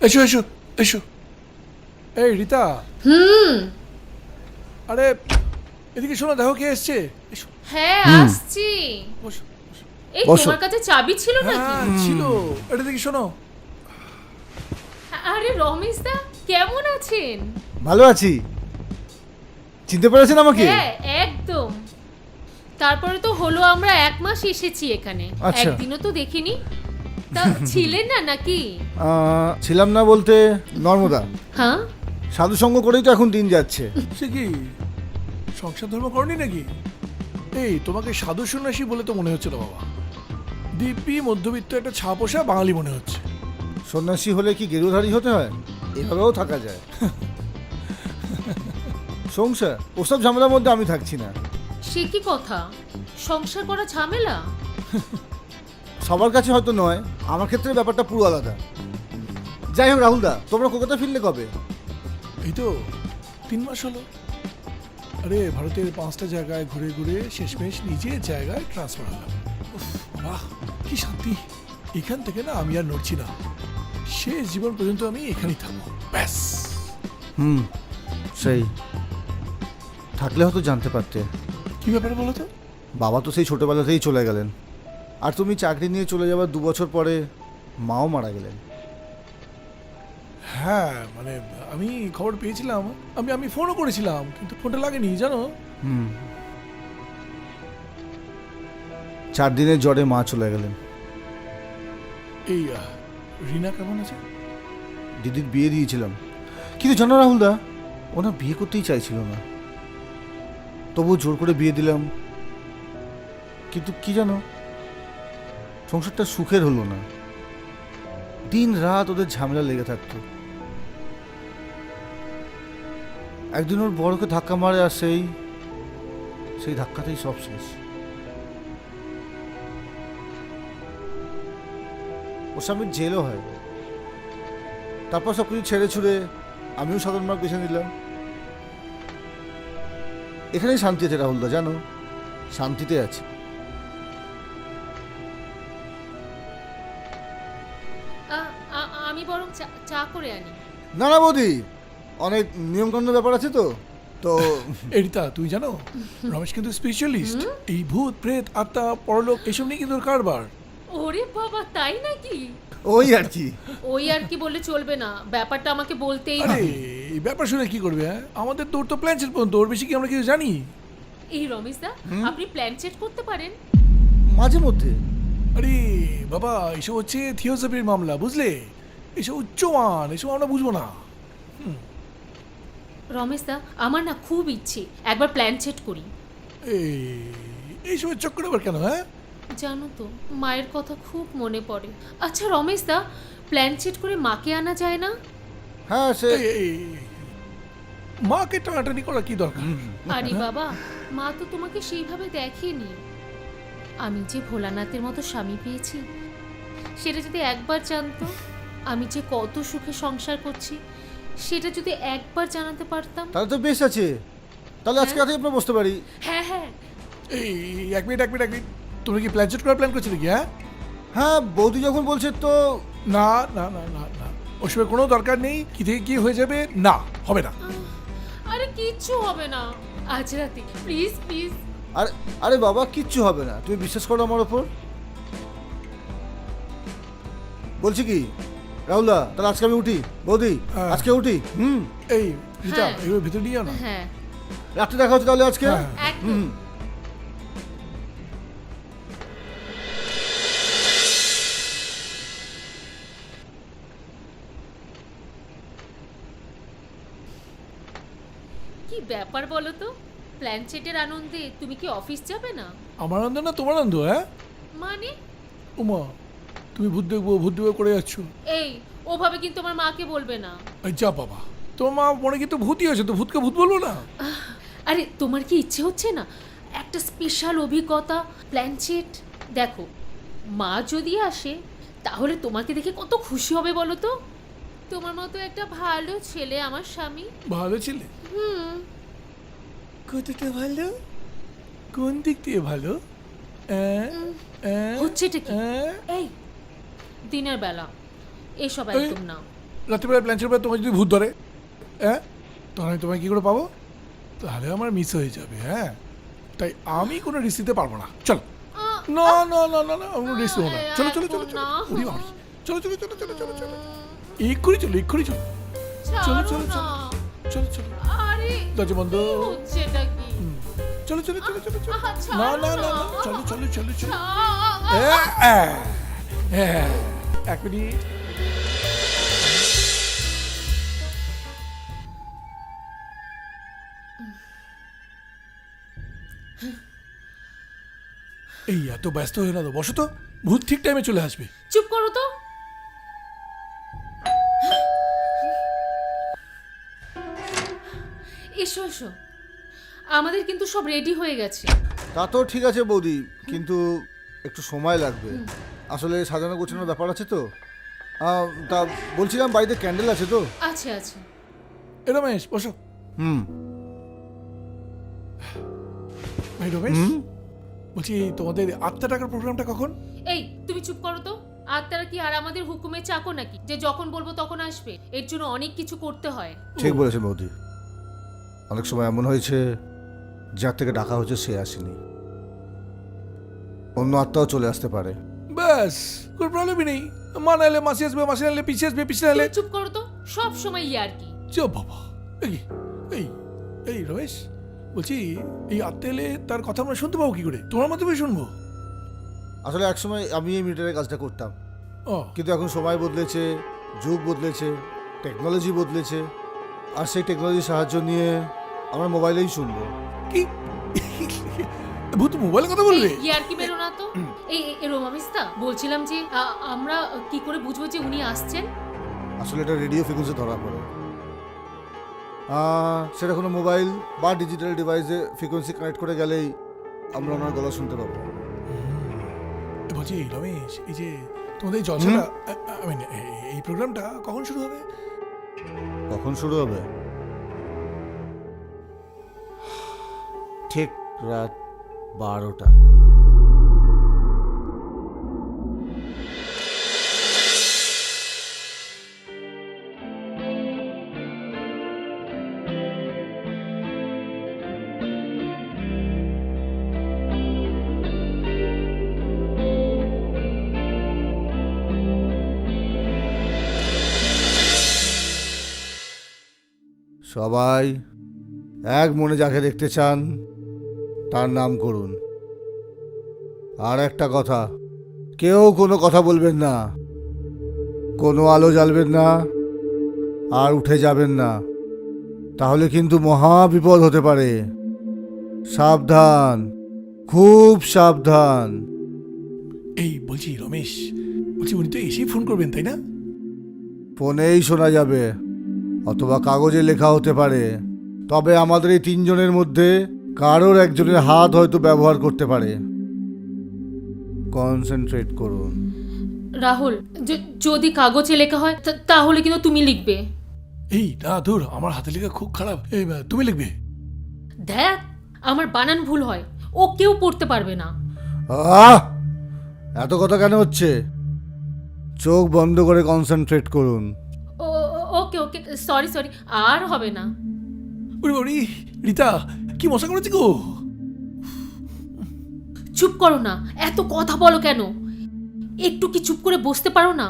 এসো এসো এসো। এই রীতা, আরে এদিকে শোনো, দেখো কে এসছে। এসো। হ্যাঁ আসছি। বসো বসো। এই তোমার কাছে চাবি ছিল নাকি? হ্যাঁ ছিল। এটা দেখি শোনো। আরে রমেশ দা, কেমন আছেন? ভালো আছি। চিনতে পেরেছেন আমাকে? হ্যাঁ একদম। তারপরে তো হলো আমরা 1 মাস এসেছি এখানে, আচ্ছা। একদিনও তো দেখিনি। তা ছিলেন না নাকি? ছিলাম না বলতে নর্মদা হ্যাঁ সাধু সঙ্গ করেই তো এখন দিন যাচ্ছে। সে কি সংসার ধর্ম করনি নাকি? এই তোমাকে সাধু সন্ন্যাসী বলে তো মনে হচ্ছে না বাবা। দিব্যি মধ্যবিত্ত একটা ছাপোষা বাঙালি মনে হচ্ছে। সন্ন্যাসী হলে কি গেরুধারী হতে হয়? এভাবেও থাকা যায়। সংসার ওসব ঝামেলার মধ্যে আমি থাকছি না। সে কি কথা, সংসার করা ঝামেলা? সবার কাছে হয়তো নয়, আমার ক্ষেত্রে ব্যাপারটা পুরো আলাদা। যাই হোক রাহুলদা, তোমরা কলকাতা ফিরলে কবে? এই তো 3 মাস হলো। আরে ভারতের 5টা জায়গায় ঘুরে ঘুরে শেষমেশ নিজের জায়গায় ট্রান্সফার হলাম। বাহ কি শান্তি! এখান থেকে না আমি আর নড়ছি না। শেষ জীবন পর্যন্ত আমি এখানেই থাকবো, ব্যাস। সেই থাকলে হয়তো জানতে পারতে। কি ব্যাপারে বলো তো? বাবা তো সেই ছোটবেলাতেই চলে গেলেন, আর তুমি চাকরি নিয়ে চলে যাওয়ার 2 বছর পরে মাও মারা গেলেন। হ্যাঁ মানে আমি খবর পেয়েছিলাম, আমি ফোনও করেছিলাম, কিন্তু ফোনটা লাগেনি জানো। 4 দিনের জ্বরে মা চলে গেলেন। এই রিনা কেমন আছে? দিদির বিয়ে দিয়েছিলাম, কিন্তু জানো রাহুলদা, ওনা বিয়ে করতেই চাইছিল না। তবু জোর করে বিয়ে দিলাম, কিন্তু কি জানো, সংসারটা সুখের হলো না। দিন রাত ওদের ঝামেলা লেগে থাকতো। একদিন ওর বড়কে ধাক্কা মারে, আর সেই ধাক্কাতেই সব শেষ। ওর স্বামীর জেলও হয়। তারপর সব কিছু ছেড়ে ছুড়ে আমিও সাধারণ মার্গ বেছে নিলাম। এখানেই শান্তি আছে রাহুলদা, জানো, শান্তিতে আছে। আমি বরং চা করে আনি। না না বৌদি, অনেক নিয়মকানুন ব্যাপার আছে তো তো এরিতা তুই জানো রমেশ কিন্তু স্পেশালিস্ট এই ভূত প্রেত আত্মা পরলোক এসব নিয়ে কিন্তু ওর কারবার। ওরে বাবা, তাই নাকি? ওই আর কি। ওই আর কি বলে চলবে না, ব্যাপারটা আমাকে বলতেই আরে হবে। এই ব্যাপার শুনে কি করবে? হ্যাঁ আমাদের তো ওর তো প্ল্যান সেট পর্যন্ত, ওর বেশি কি আমরা কিছু জানি? এই রমেশ দা, আপনি প্ল্যান চেট করতে পারেন? মাঝে মধ্যে। আরে বাবা এসব হচ্ছে থিওসফির মামলা, বুঝলে? এসব উচ্চমান, এসব আমরা বুঝবো না। রমেশ দা, আমার না খুব ইচ্ছে একবার প্ল্যান চেট করি। এইসবের চক্কর আবার কেন? হ্যাঁ জানো তো, মায়ের কথা খুব মনে পড়ে। আচ্ছা রমেশ দা, প্ল্যান চেট করে মাকে আনা যায় না? হ্যাঁ সে মাকে টানাটানি করা কি দরকার? আরে বাবা, মা তো তোমাকে সেইভাবে দেখেনি। আমি যে ভোলানাথের মতো স্বামী পেয়েছি, সেটা যদি একবার জানতো আমি যে কত সুখে সংসার করছি, সেটা যদি একবার জানাতে পারতাম। তাহলে তো বেশ আছে। তাহলে আজকে রাতে আমরা বসতে পারি। হ্যাঁ হ্যাঁ। এই এক মিনিট এক মিনিট এক মিনিট, তুমি কি প্ল্যান সেট করার প্ল্যান করছো নাকি? হ্যাঁ হ্যাঁ বৌদি যখন বলছে তো। না না না না না, ওসবের কোনো দরকার নেই। কি থেকে কি হয়ে যাবে, না হবে না। আরে কিচ্ছু হবে না, আজ রাতে প্লিজ প্লিজ। আরে আরে বাবা, কিচ্ছু হবে না, তুমি বিশ্বাস করো আমার ওপর। বলছি কি রাহুলদা, তাহলে আজকে আমি উঠি। বৌদি হ্যাঁ। আজকে উঠি। এই রীতা হ্যাঁ। এগুলো ভিতরে নিয়ে যাও না। হ্যাঁ রাত্রে দেখা হচ্ছে তাহলে আজকে। হ্যাঁ। একদম। কি ব্যাপার বলো তো, প্ল্যান চেটের আনন্দে তুমি কি অফিস যাবে না? আমার আনন্দ না তোমার আনন্দ? হ্যাঁ মানে? উমা, তুমি ভূত দেখবো করে যাচ্ছ। এই, ওভাবে কিন্তু আমার মাকে বলবে না। এই যা বাবা, তোমার মা মনে কিন্তু ভূতই হয়েছে, তো ভূতকে ভূত বলবো না? আরে তোমার কি ইচ্ছে হচ্ছে না একটা স্পেশাল অভিজ্ঞতা, প্ল্যান চেট? দেখো, মা যদি আসে তাহলে তোমাকে দেখে কত খুশি হবে বলো তো। তোমার মতো একটা ভালো ছেলে আমার স্বামী। ভালো ছেলে? কতটা ভালো? কোন দিক দিয়ে ভালো? হচ্ছেটা কি? এই দিনের বেলা এসব একদম না। রাত্রিবেলা প্ল্যান ছিল তোমার যদি ভূত ধরে, হ্যাঁ তখন আমি তোমায় কী করে পাবো? তাহলে আমার মিস হয়ে যাবে। হ্যাঁ, তাই আমি কোনো রিস্ক নিতে পারবো না। চলো। না না না না না, আমি রিস্ক নেবো না। চলো চলো চলো চলো, ওরে বাবা, চলো চলো চলো চলো চলো চলো, এক্ষুনি চলো এক্ষুনি চলো, চলো চলো চলো চলো চলো, আরে দরজা বন্ধ। হচ্ছে এটা কি? চলো চলো চলো চলো চলো, ছাড়ো না না না না। না, চলো চলো চলো চলো। আহ! এক মিনিট। এই এত ব্যস্ত হয়ে না তো, বসো তো, ভূত ঠিক টাইমে চলে আসবে। চুপ করো তো। এসো এসো, আমাদের কিন্তু সব রেডি হয়ে গেছে। তা তো ঠিক আছে বৌদি, কিন্তু একটু সময় লাগবে। আসলে সাজানো গোছানোর ব্যাপার আছে তো। তা বলছিলাম বাড়িতে ক্যান্ডেল আছে তো? আছে আছে। এ রমেশ, বসো। হুম। ভাই রমেশ, বলছি তোমাদের 8 টাকার প্রোগ্রামটা কখন? এই তুমি চুপ করো তো। আত্মারা কি আর আমাদের হুকুমে চাকর নাকি যে যখন বলবো তখন আসবে? এর জন্য অনেক কিছু করতে হয়। ঠিক বলেছেন বৌদি, অনেক সময় এমন হয়েছে যার থেকে ডাকা হয়েছে সে আসেনি, অন্য আত্মাও চলে আসতে পারে। ব্যাস, কোনো প্রবলেমই নেই। মা নাইলে মাসি আসবে, মাসি নাইলে পিসি আসবে, পিসি নাইলে। তুমি চুপ করো তো, সব সময় ইয়ার কি। যা বাবা, এই এই এই রমেশ, বলছি এই আত্মা এলে তার কথা আমরা শুনতে পাবো কি করে? তোমার মাধ্যমে শুনবো? আসলে একসময় আমি এই মিটারের কাজটা করতাম, ও কিন্তু এখন সময় বদলেছে, যুগ বদলেছে, টেকনোলজি বদলেছে, আর সেই টেকনোলজির সাহায্য নিয়ে আমরা মোবাইলেই শুনবো। কি ভূত মোবাইলে কথা বলবে? ইয়ার কি বেরো না তো। এই রোমামিস্তা, বলছিলাম যে আমরা কি করে বুঝবো যে উনি আসছেন? আসলে এটা রেডিও ফ্রিকোয়েন্সি ধরা পড়ে। সেটা কোনো মোবাইল বা ডিজিটাল ডিভাইসে ফ্রিকোয়েন্সি কানেক্ট করে গেলেই আমরা ওনার গলা শুনতে পাবো। বলছি রমেশ, এই যে তোমাদের জলসাটা, এই প্রোগ্রামটা কখন শুরু হবে? কখন শুরু হবে? ঠিক রাত 12টা। সবাই এক মনে যাকে দেখতে চান তার নাম করুন। আর একটা কথা, কেউ কোনো কথা বলবেন না, কোনো আলো জ্বালবেন না, আর উঠে যাবেন না, তাহলে কিন্তু মহা বিপদ হতে পারে। সাবধান, খুব সাবধান। এই বলছি রমেশ, বলছি উনি তো এসেই ফোন করবেন তাই না? ফোনেই শোনা যাবে, অথবা কাগজে লেখা হতে পারে। তবে আমাদের এই 3 জনের মধ্যে কারোর একজনের হাত হয়তো ব্যবহার করতে পারে। কনসেন্ট্রেট করুন। রাহুল, যদি কাগজে লেখা হয় তাহলে কিন্তু তুমি লিখবে। এই না ধুর, আমার হাতে লেখা খুব খারাপ। এই তুমি লিখবে? দেখ, আমার বানান ভুল হয়, ও কেউ পড়তে পারবে না। এত কথা কেন হচ্ছে? চোখ বন্ধ করে কনসেন্ট্রেট করুন। ওকে ওকে, সরি সরি, আর হবে না। ওরে রীতা, কি মশা করেছি গো? চুপ করো না, এত কথা বলো কেন? একটু কি চুপ করে বসতে পারো না?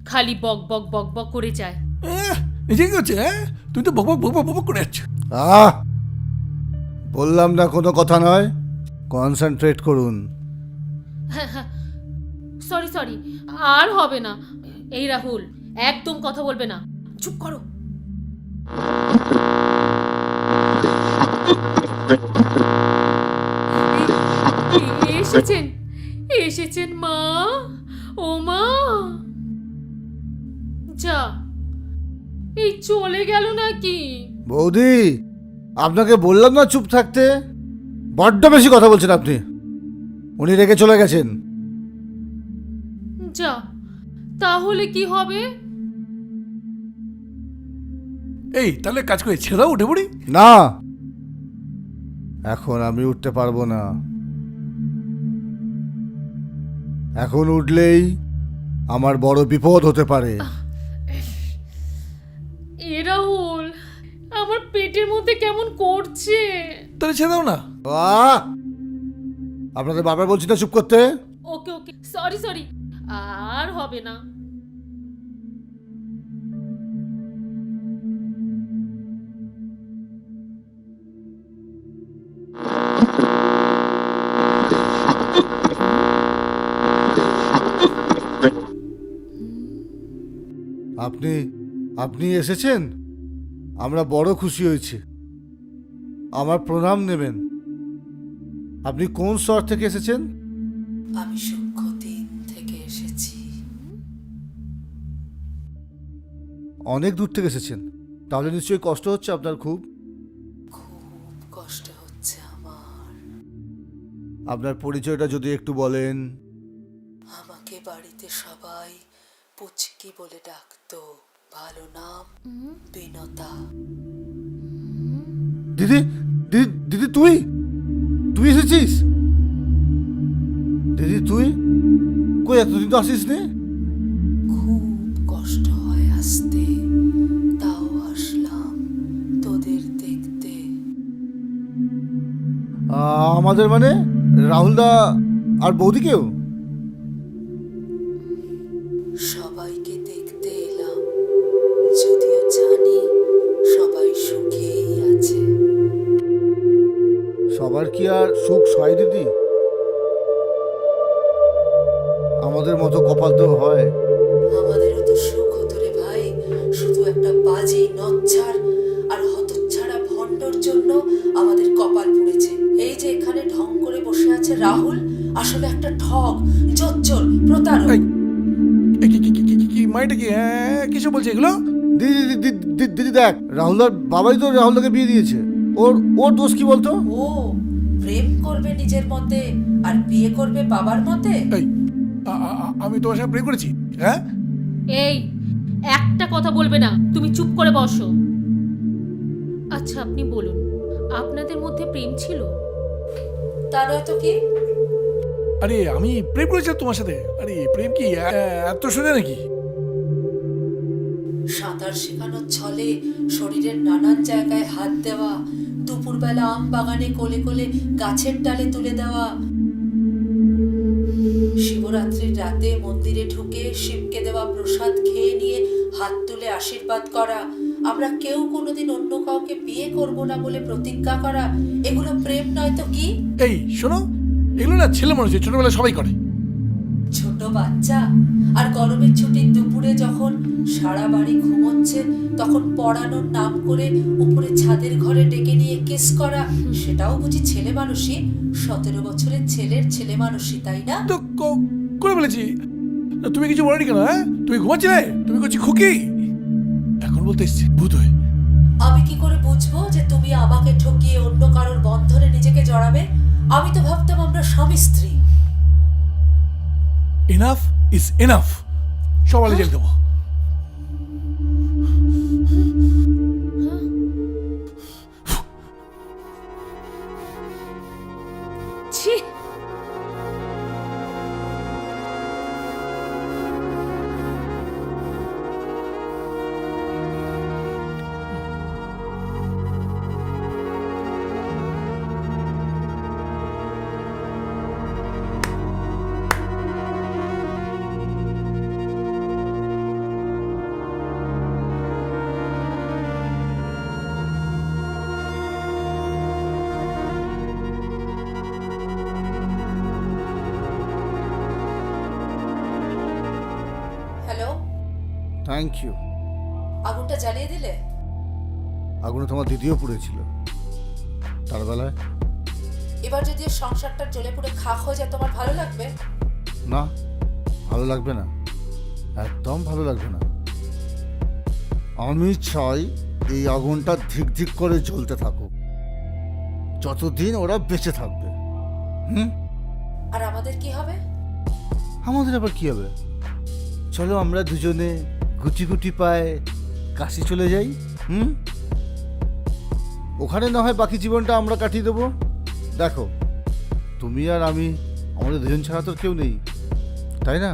খালি বক বক বক বক করে যায়। নিজে কি হচ্ছে? হ্যাঁ, তুমি তো বক বক বক বক বক করে যাচ্ছ। বললাম না কোনো কথা নয়, কনসেন্ট্রেট করুন। হ্যাঁ হ্যাঁ, সরি সরি, আর হবে না। এই রাহুল, একদম কথা বলবে না, চুপ করো। এসেছেন এসেছেন মা, ও মা। যা, এই চলে গেল নাকি? বৌদি, আপনাকে বললাম না চুপ থাকতে, বড্ড বেশি কথা বলছেন আপনি। উনি রেখে চলে গেছেন। যা, তাহলে কি হবে? এই তাহলে কাজ করে ছেড়াও উঠে পড়ি। না, এখন আমি উঠতে পারবো না। এখন উঠলেই আমার বড় বিপদ হতে পারে। গায়ের মধ্যে কেমন করছে। তাহলে ছেড়ে দাও না। বাহ! আপনাদের বারবার বলছি না চুপ করতে। ওকে ওকে, সরি সরি, আর হবে না। আপনি আপনি এসেছেন, আমরা বড় খুশি হয়েছি। আমার প্রণাম নেবেন। আপনি কোন শহর থেকে এসেছেন? আমি সূক্ষ্ম দিন থেকে এসেছি। অনেক দূর থেকে এসেছেন, তাহলে নিশ্চয়ই কষ্ট হচ্ছে আপনার খুব। খুব কষ্ট হচ্ছে আমার। আপনার পরিচয়টা যদি একটু বলেন। আমাকে বাড়িতে সবাই পুচকি বলে ডাকতো। ভালো নাম বিনতা। দিদি দিদি দিদি তুই তুই এসেছিস? দিদি তুই কই, এতদিন তো আসিস নি। খুব কষ্ট হয় আসতে, তাও আসলাম তোদের দেখতে। আমাদের মানে রাহুলদা আর বৌদিকেও? সবাইকে দেখতে এলাম, যদিও জানি সবাই সুখেই আছে। সবার কি আর সুখ সয় দিদি? আমাদের মতো কপাল তো হয়। আমাদেরও তো সুখ হতো রে ভাই, শুধু একটা বাজি নচ্ছার আর হতচ্ছাড়া ভণ্ডর জন্য আমাদের কপাল পুড়েছে। এই যে এখানে ঢং করে বসে আছে রাহুল, আসলে একটা ঠগ, জোচ্চোর, প্রতারক। কি মাইটা কি? হ্যাঁ, কিছু বলছে এগুলো? দিদি দিদি দিদি দিদি দেখ, রাহুলদার বাবাই তো রাহুলদাকে বিয়ে দিয়েছে। ওর ওর দোষ কি বলতো? ও প্রেম করবে নিজের মতে আর বিয়ে করবে বাবার মতে। এই, আমি তোমার সাথে প্রেম করেছি? হ্যাঁ, এই, একটা কথা বলবে না, তুমি চুপ করে বসো। আচ্ছা আপনি বলুন, আপনাদের মধ্যে প্রেম ছিল? তা নয় তো কি? আরে আমি প্রেম করেছিলাম তোমার সাথে। আরে প্রেম কি এত সোজা নাকি? সাঁতার শেখানোর ছলে শরীরের নানান জায়গায় হাত দেওয়া, দুপুরবেলা আম বাগানে কোলে কোলে গাছের ডালে তুলে দেওয়া, শিবরাত্রির রাতে মন্দিরে ঢুকে শিবকে দেওয়া প্রসাদ খেয়ে নিয়ে হাত তুলে আশীর্বাদ করা, আমরা কেউ কোনোদিন অন্য কাউকে বিয়ে করব না বলে প্রতিজ্ঞা করা, এগুলো প্রেম নয় তো কি? এই শোনো, এগুলো না ছেলে মানুষ ছোটবেলায় সবাই করে। ছোট বাচ্চা আর গরমের ছুটির দুপুরে যখন সারা বাড়ি ঘুমোচ্ছে তখন পড়ানোর নাম করে উপরে ছাদের ঘরে ডেকে নিয়ে কিস করা, সেটাও বুঝি ছেলে মানুষই? 17 বছরের ছেলের ছেলে মানুষই, তাই না? তো করে বলেছি। তুমি কিছু বলনি কেন? হ্যাঁ, তুমি ঘুমাচ্ছিলে, তুমি করছি খুকি, এখন বলতে এসছি ভূত হয়ে। আমি কি করে বুঝবো যে তুমি আমাকে ঠকিয়ে অন্য কারোর বন্ধনে নিজেকে জড়াবে? আমি তো ভাবতাম আমরা স্বামী স্ত্রী। এনাফ ইজ এনাফ, সবাই জেল দেবো। ছি, হ্যালো, থ্যাংক ইউ। আগুনটা জ্বালিয়ে দিলে? আগুনে তোমার দিদিও পুড়েছিল তার বেলায়। এবার যদি এর সংসারটা জ্বলে পুড়ে খাক হয়ে যায় তোমার ভালো লাগবে? না, ভালো লাগবে না, একদম ভালো লাগবে না। আমি চাই এই আগুনটা ধিক ধিক করে জ্বলতে থাকুক, যতদিন ওরা বেঁচে থাকবে। আর আমাদের কি হবে? আমাদের আবার কি হবে? চলো আমরা দুজনে গুটি গুটি পায়ে কাশি চলে যাই। ওখানে না হয় বাকি জীবনটা আমরা কাটিয়ে দেবো। দেখো, তুমি আর আমি, আমাদের দুজন ছাড়া তো কেউ নেই, তাই না?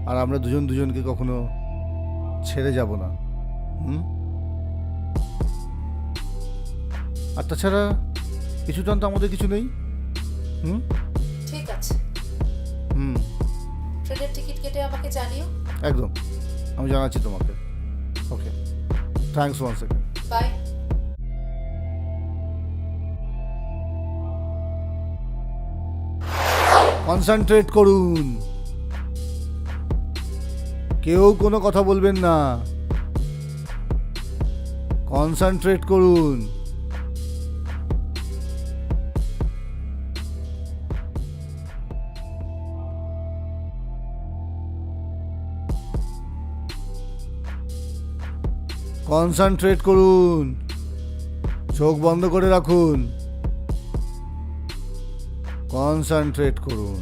আর আমরা দুজন দুজনকে কখনো ছেড়ে যাব না। আর তাছাড়া কিছু জানতো আমাদের কিছু নেই। হুম ঠিক আছে, হুম ট্রেনের টিকিট কেটে আমাকে জানিও। একদম, আমি জানাচ্ছি তোমাকে। Okay, thanks one second. Bye. Concentrate করুন, কেউ কোনো কথা বলবেন না। কনসেন্ট্রেট করুন। কনসেন্ট্রেট করুন, চোখ বন্ধ করে রাখুন, কনসেন্ট্রেট করুন।